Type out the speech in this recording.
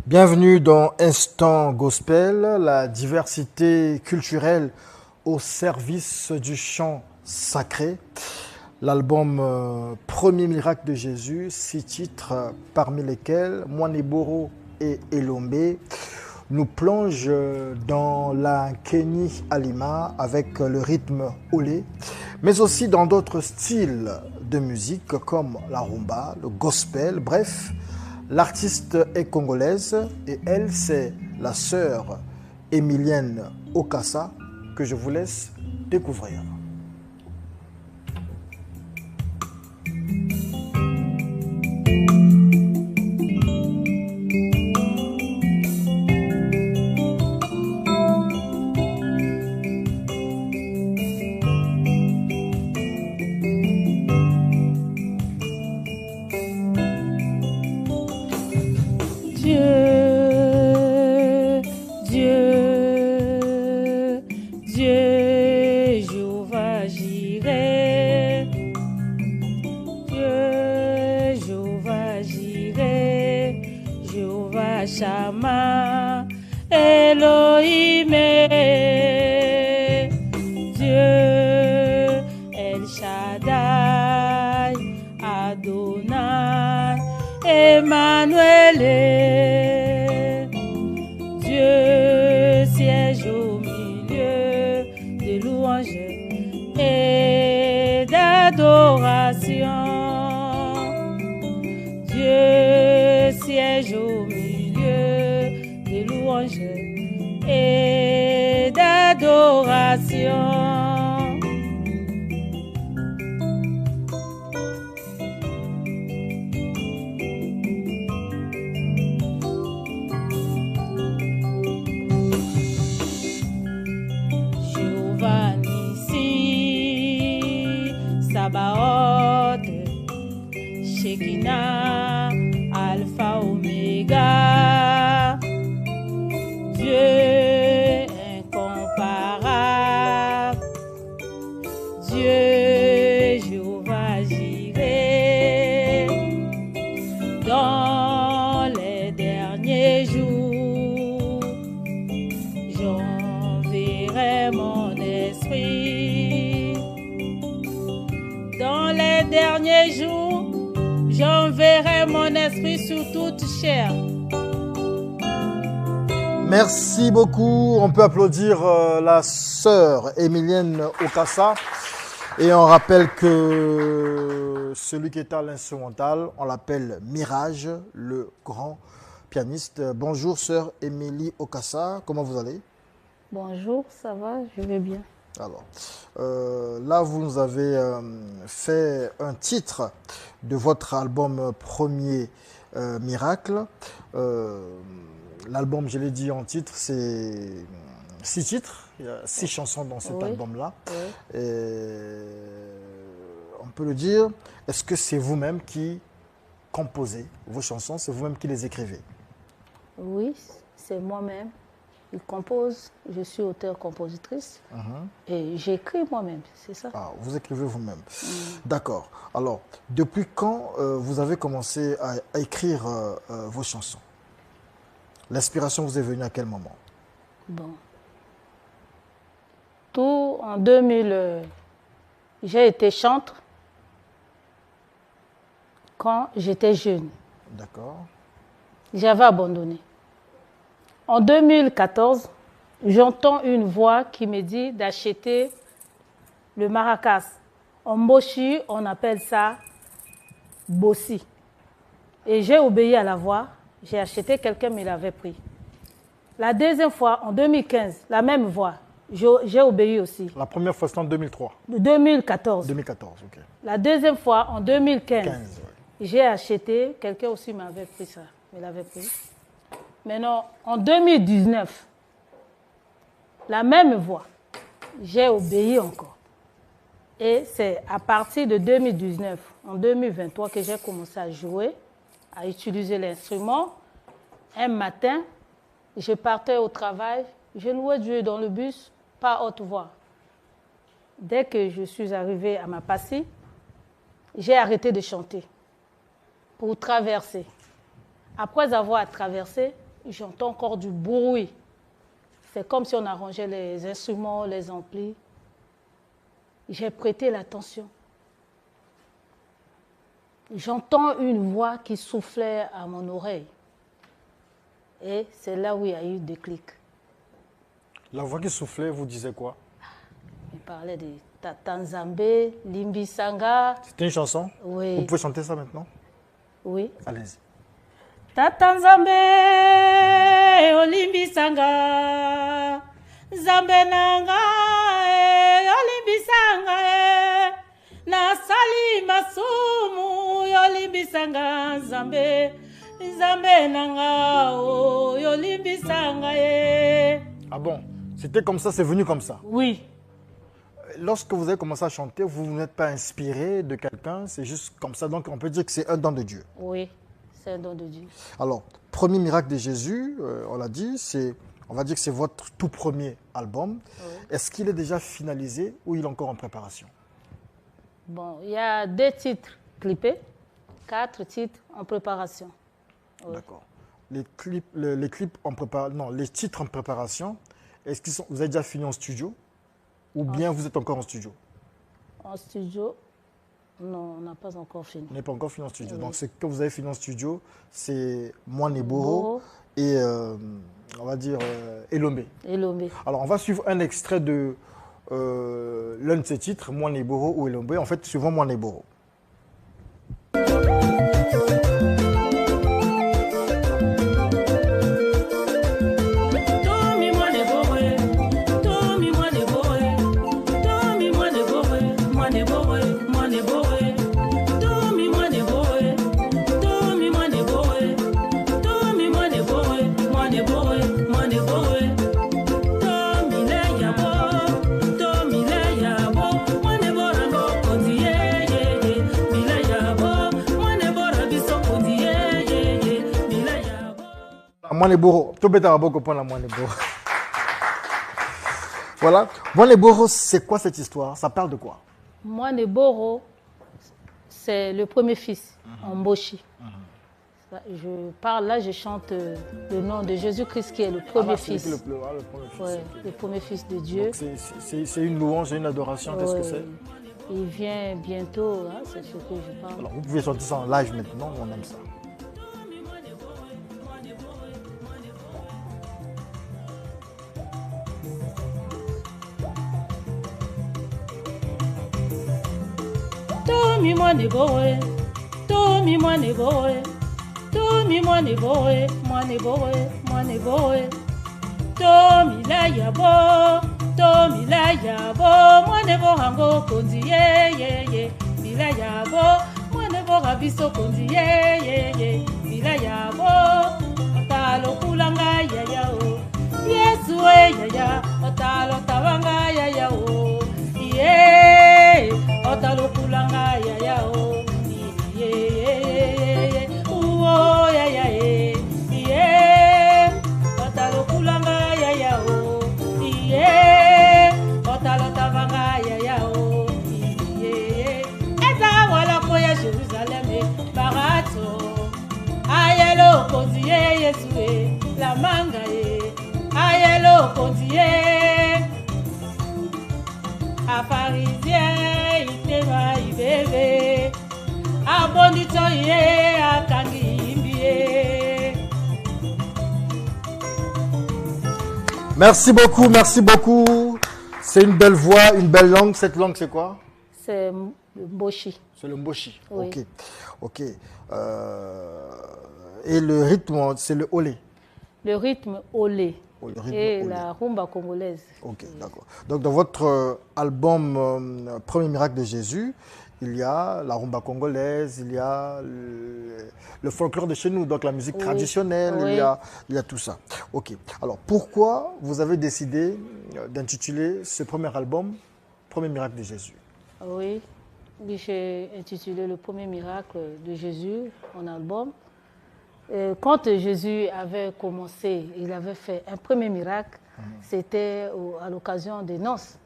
Bienvenue dans Instant Gospel, la diversité culturelle au service du chant sacré. L'album Premier miracle de Jésus, 6 titres parmi lesquels Mwaneboro et Elombe nous plonge dans la Kenny Alima avec le rythme olé, mais aussi dans d'autres styles de musique comme la rumba, le gospel, bref. L'artiste est congolaise et elle, c'est la sœur Emilienne Okassa que je vous laisse découvrir. Shama Elohim, Dieu El Shaddai, Adonai, Emmanuel, Dieu siège au milieu des louanges et d'adoration. Dieu siège au milieu des louanges et d'adoration. Jéhovah Nissi, Sabaoth, Shekinah, Alpha Oméga, Dieu incomparable, Dieu Jéhovah Jireh. Dans les derniers jours, j'enverrai mon esprit. Dans les derniers jours, j'enverrai mon esprit sur toute chair. Merci beaucoup. On peut applaudir la sœur Emilienne Okassa. Et on rappelle que celui qui est à l'instrumental, on l'appelle Mirage, le grand pianiste. Bonjour sœur Émilie Okassa, comment vous allez? Bonjour, ça va, je vais bien. Alors, là, vous nous avez fait un titre de votre album Premier Miracle. L'album, je l'ai dit en titre, c'est 6 titres. Il y a 6 chansons dans cet album-là. Oui. On peut le dire. Est-ce que c'est vous-même qui composez vos chansons? C'est vous-même qui les écrivez? Oui, c'est moi-même. Je compose, je suis auteure-compositrice et j'écris moi-même, c'est ça. Ah, vous écrivez vous-même. D'accord. Alors, depuis quand vous avez commencé à écrire vos chansons? L'inspiration vous est venue à quel moment? Bon. Tout en 2000, j'ai été chantre quand j'étais jeune. D'accord. J'avais abandonné. En 2014, j'entends une voix qui me dit d'acheter le maracas. En Moshi, on appelle ça bossi. Et j'ai obéi à la voix. J'ai acheté, quelqu'un me l'avait pris. La deuxième fois, en 2015, la même voix, j'ai obéi aussi. La première fois, c'était en 2003. 2014. 2014, ok. La deuxième fois, en 2015, 15, ouais. j'ai acheté, quelqu'un aussi m'avait pris ça, me l'avait pris. Maintenant, en 2019, la même voix, j'ai obéi encore. Et c'est à partir de 2019, en 2023, que j'ai commencé à jouer, à utiliser l'instrument. Un matin, je partais au travail, je louais Dieu dans le bus, pas haute voix. Dès que je suis arrivée à ma Passy, j'ai arrêté de chanter pour traverser. Après avoir traversé, j'entends encore du bruit. C'est comme si on arrangeait les instruments, les amplis. J'ai prêté l'attention. J'entends une voix qui soufflait à mon oreille. Et c'est là où il y a eu des clics. La voix qui soufflait vous disait quoi? Il parlait de Tata Nzambe, Limbi Sanga. C'était une chanson? Oui. Vous pouvez chanter ça maintenant? Oui. Allez-y. Tata Nzambe, Olimbi Sanga. Nzambe nanga, Olimbi Sanga. Nasali masumu, Olimbi Sanga. Nzambe, Nzambe nanga, Olimbi Sanga. Ah bon? C'était comme ça, c'est venu comme ça? Oui. Lorsque vous avez commencé à chanter, vous n'êtes pas inspiré de quelqu'un, c'est juste comme ça. Donc on peut dire que c'est un don de Dieu. Oui, c'est un don de Dieu. Alors, premier miracle de Jésus, on l'a dit, on va dire que c'est votre tout premier album. Oui. Est-ce qu'il est déjà finalisé ou il est encore en préparation? Bon, il y a 2 titres clippés, 4 titres en préparation. Oui. D'accord. Les clips en préparation, non, les titres en préparation, est-ce qu'ils sont, vous avez déjà fini en studio ou bien vous êtes encore en studio? En studio, non, on n'a pas encore fini. On n'est pas encore fini en studio. Oui. Donc, ce que vous avez fini en studio, c'est Mwane Boro et, on va dire, Elombe. Elombe. Alors, on va suivre un extrait de l'un de ces titres, Mwane Boro ou Elombe. En fait, suivons Mwane Boro. Mwane Boro, voilà. Mwane Boro, c'est quoi cette histoire? Ça parle de quoi? Mwane Boro, c'est le premier fils, Mboshi. Je chante le nom de Jésus-Christ qui est le premier fils. Le premier fils. Ouais, le premier fils de Dieu. C'est une louange, une adoration, qu'est-ce que c'est? Il vient bientôt, hein, c'est ce que je parle. Alors, vous pouvez chanter ça en live maintenant, on aime ça. Tomi Mwane Boro, Tomi Mwane Boro, Tomi Mwane Boro, Mwane Boro, Mwane Boro. Tomi la yabo, Mwane Boro kondi ye, bila yabo, Mwane Boro biso kondi ye, bila yabo. Otalo kulanga ya o, Yesu ya, otalo tabanga ya o, yeah. Otalo kulanga ya o, yeah, uo ya, yeah. Otalo kulanga ya o, yeah. Otalo tabanga ya o, yeah. Eza wala koya Jerusalem barato, ayelo kondiye Yesu la manga ayelo kondiye. A Parisien, itema ibebe, a bonito ye, a kangi imbie. Merci beaucoup, merci beaucoup. C'est une belle voix, une belle langue. Cette langue, c'est quoi? C'est le Mboshi. C'est le Mboshi. Oui. Ok. Et le rythme, c'est le olé. Le rythme olé. Et olé. la rumba congolaise. Ok, d'accord. Donc dans votre album Premier miracle de Jésus, il y a la rumba congolaise, il y a le folklore de chez nous, donc la musique traditionnelle, oui. il y a tout ça. Ok. Alors pourquoi vous avez décidé d'intituler ce premier album Premier miracle de Jésus? Oui, j'ai intitulé le Premier miracle de Jésus, mon album. Quand Jésus avait commencé, il avait fait un premier miracle, c'était à l'occasion des noces.